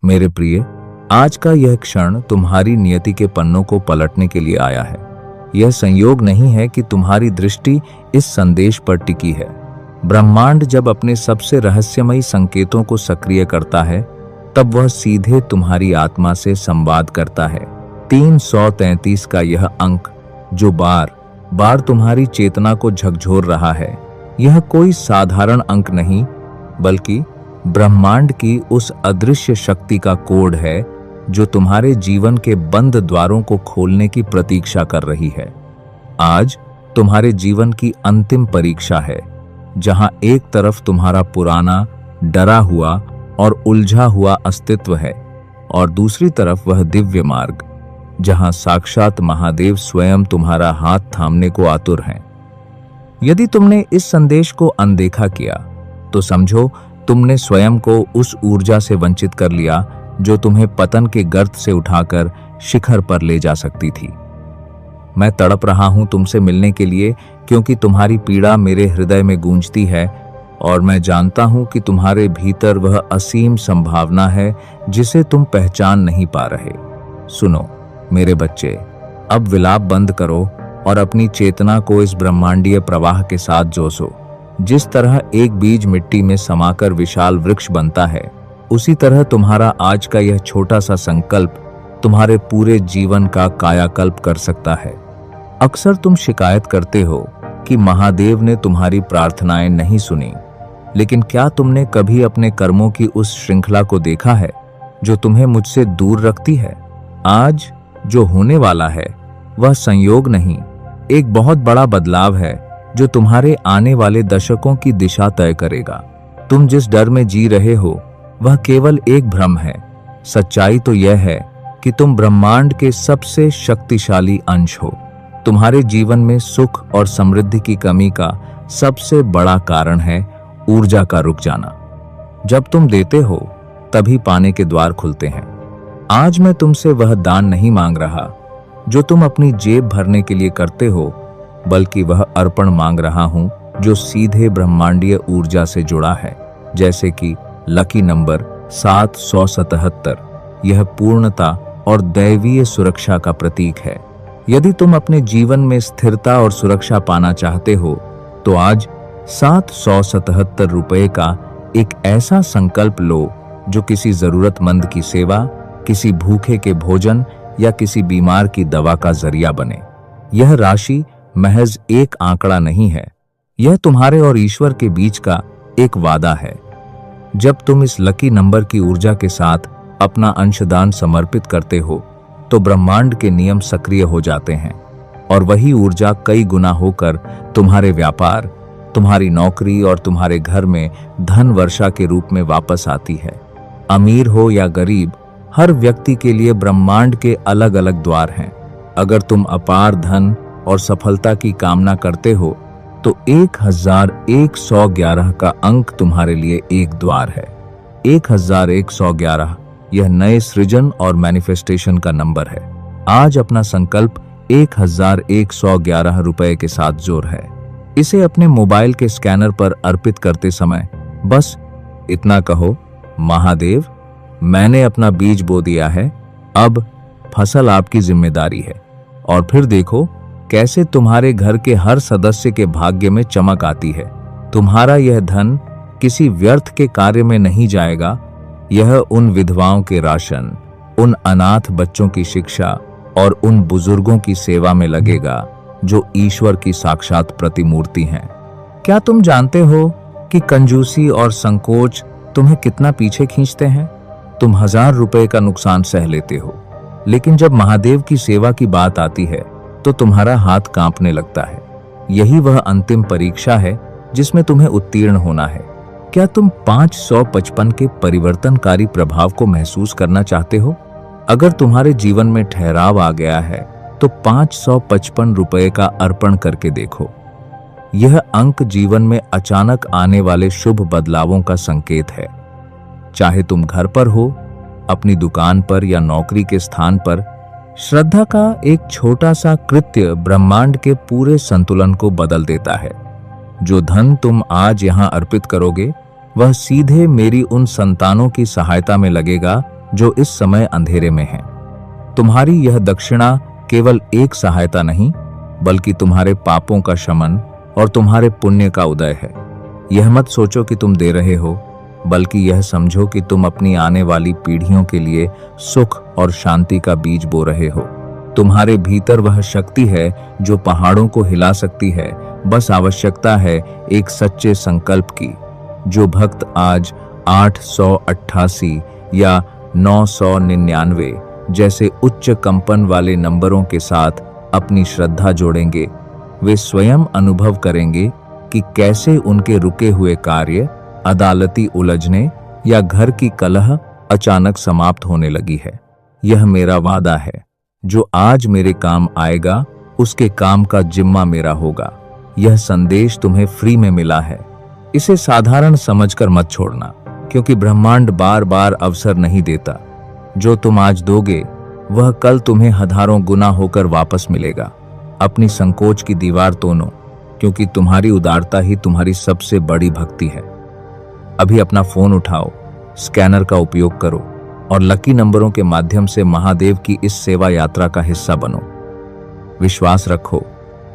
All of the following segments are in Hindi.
मेरे प्रिय, आज का यह क्षण तुम्हारी नियति के पन्नों को पलटने के लिए आया है। यह संयोग नहीं है कि तुम्हारी दृष्टि इस संदेश पर टिकी है। ब्रह्मांड जब अपने सबसे रहस्यमयी संकेतों को सक्रिय करता है, तब वह सीधे तुम्हारी आत्मा से संवाद करता है। 333 का यह अंक जो बार बार तुम्हारी चेतना को झकझोर रहा है, यह कोई साधारण अंक नहीं, बल्कि ब्रह्मांड की उस अदृश्य शक्ति का कोड है जो तुम्हारे जीवन के बंद द्वारों को खोलने की प्रतीक्षा कर रही है। आज तुम्हारे जीवन की अंतिम परीक्षा है, जहां एक तरफ तुम्हारा पुराना, डरा हुआ और उलझा हुआ अस्तित्व है, और दूसरी तरफ वह दिव्य मार्ग जहां साक्षात महादेव स्वयं तुम्हारा हाथ थामने को आतुर हैं। यदि तुमने इस संदेश को अनदेखा किया, तो समझो तुमने स्वयं को उस ऊर्जा से वंचित कर लिया जो तुम्हें पतन के गर्त से उठाकर शिखर पर ले जा सकती थी। मैं तड़प रहा हूं तुमसे मिलने के लिए, क्योंकि तुम्हारी पीड़ा मेरे हृदय में गूंजती है, और मैं जानता हूं कि तुम्हारे भीतर वह असीम संभावना है जिसे तुम पहचान नहीं पा रहे। सुनो मेरे बच्चे, अब विलाप बंद करो और अपनी चेतना को इस ब्रह्मांडीय प्रवाह के साथ जोशो। जिस तरह एक बीज मिट्टी में समाकर विशाल वृक्ष बनता है, उसी तरह तुम्हारा आज का यह छोटा सा संकल्प तुम्हारे पूरे जीवन का कायाकल्प कर सकता है। अक्सर तुम शिकायत करते हो कि महादेव ने तुम्हारी प्रार्थनाएं नहीं सुनी, लेकिन क्या तुमने कभी अपने कर्मों की उस श्रृंखला को देखा है जो तुम्हें मुझसे दूर रखती है? आज जो होने वाला है वह संयोग नहीं, एक बहुत बड़ा बदलाव है जो तुम्हारे आने वाले दशकों की दिशा तय करेगा। तुम जिस डर में जी रहे हो वह केवल एक भ्रम है। सच्चाई तो यह है कि तुम ब्रह्मांड के सबसे शक्तिशाली अंश हो। तुम्हारे जीवन में सुख और समृद्धि की कमी का सबसे बड़ा कारण है ऊर्जा का रुक जाना। जब तुम देते हो, तभी पाने के द्वार खुलते हैं। आज मैं तुमसे वह दान नहीं मांग रहा जो तुम अपनी जेब भरने के लिए करते हो, बल्कि वह अर्पण मांग रहा हूं जो सीधे ब्रह्मांडीय ऊर्जा से जुड़ा है, जैसे कि लकी नंबर 777। यह पूर्णता और दैवीय सुरक्षा का प्रतीक है। यदि तुम अपने जीवन में स्थिरता और सुरक्षा पाना चाहते हो, तो आज 777 रुपए का एक ऐसा संकल्प लो जो किसी जरूरतमंद की सेवा, किसी भूखे के भोजन या किसी बीमार की दवा का जरिया बने। यह राशि महज एक आंकड़ा नहीं है, यह तुम्हारे और ईश्वर के बीच का एक वादा है। जब तुम इस लकी नंबर की ऊर्जा के साथ अपना अंशदान समर्पित करते हो, तो ब्रह्मांड के नियम सक्रिय हो जाते हैं, और वही ऊर्जा कई गुना होकर तुम्हारे व्यापार, तुम्हारी नौकरी और तुम्हारे घर में धन वर्षा के रूप में वापस आती है। अमीर हो या गरीब, हर व्यक्ति के लिए ब्रह्मांड के अलग अलग द्वार हैं। अगर तुम अपार धन और सफलता की कामना करते हो, तो 1111 का अंक तुम्हारे लिए एक द्वार है। 1111 यह नए सृजन और मैनिफेस्टेशन का नंबर है। आज अपना संकल्प 1111 रुपए के साथ जोड़ है। इसे अपने मोबाइल के स्कैनर पर अर्पित करते समय बस इतना कहो, महादेव, मैंने अपना बीज बो दिया है, अब फसल आपकी जिम्मेदारी है। और फिर देखो कैसे तुम्हारे घर के हर सदस्य के भाग्य में चमक आती है। तुम्हारा यह धन किसी व्यर्थ के कार्य में नहीं जाएगा। यह उन विधवाओं के राशन, उन अनाथ बच्चों की शिक्षा और उन बुजुर्गों की सेवा में लगेगा जो ईश्वर की साक्षात प्रतिमूर्ति हैं। क्या तुम जानते हो कि कंजूसी और संकोच तुम्हें कितना पीछे खींचते हैं? तुम 1000 रुपए का नुकसान सह लेते हो, लेकिन जब महादेव की सेवा की बात आती है तो तुम्हारा हाथ कांपने लगता है। यही वह अंतिम परीक्षा है जिसमें तुम्हें उत्तीर्ण होना है। क्या तुम 555 के परिवर्तनकारी प्रभाव को महसूस करना चाहते हो? अगर तुम्हारे जीवन में ठहराव आ गया है, तो 555 रुपए का अर्पण करके देखो। यह अंक जीवन में अचानक आने वाले शुभ बदलावों का संकेत है। चाहे तुम घर पर हो, अपनी दुकान पर या नौकरी के स्थान पर, श्रद्धा का एक छोटा सा कृत्य ब्रह्मांड के पूरे संतुलन को बदल देता है। जो धन तुम आज यहां अर्पित करोगे, वह सीधे मेरी उन संतानों की सहायता में लगेगा जो इस समय अंधेरे में हैं। तुम्हारी यह दक्षिणा केवल एक सहायता नहीं, बल्कि तुम्हारे पापों का शमन और तुम्हारे पुण्य का उदय है। यह मत सोचो कि तुम दे रहे हो, बल्कि यह समझो कि तुम अपनी आने वाली पीढ़ियों के लिए सुख और शांति का बीज बो रहे हो। तुम्हारे भीतर वह शक्ति है जो पहाड़ों को हिला सकती है। बस आवश्यकता है एक सच्चे संकल्प की। जो भक्त आज 888 या 999 जैसे उच्च कंपन वाले नंबरों के साथ अपनी श्रद्धा जोड़ेंगे, वे स्वयं अनुभव करेंगे कि कैसे उनके रुके हुए कार्य, अदालती उलझने या घर की कलह अचानक समाप्त होने लगी है। यह मेरा वादा है, जो आज मेरे काम आएगा उसके काम का जिम्मा मेरा होगा। यह संदेश तुम्हें फ्री में मिला है। इसे साधारण समझकर मत छोड़ना, क्योंकि ब्रह्मांड बार बार अवसर नहीं देता। जो तुम आज दोगे वह कल तुम्हें हजारों गुना होकर वापस मिलेगा। अपनी संकोच की दीवार तोड़ो, क्योंकि तुम्हारी उदारता ही तुम्हारी सबसे बड़ी भक्ति है। अभी अपना फोन उठाओ, स्कैनर का उपयोग करो और लकी नंबरों के माध्यम से महादेव की इस सेवा यात्रा का हिस्सा बनो। विश्वास रखो,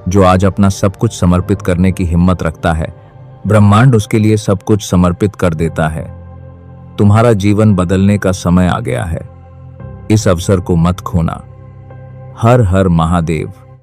जो आज अपना सब कुछ समर्पित करने की हिम्मत रखता है, ब्रह्मांड उसके लिए सब कुछ समर्पित कर देता है। तुम्हारा जीवन बदलने का समय आ गया है। इस अवसर को मत खोना। हर हर महादेव।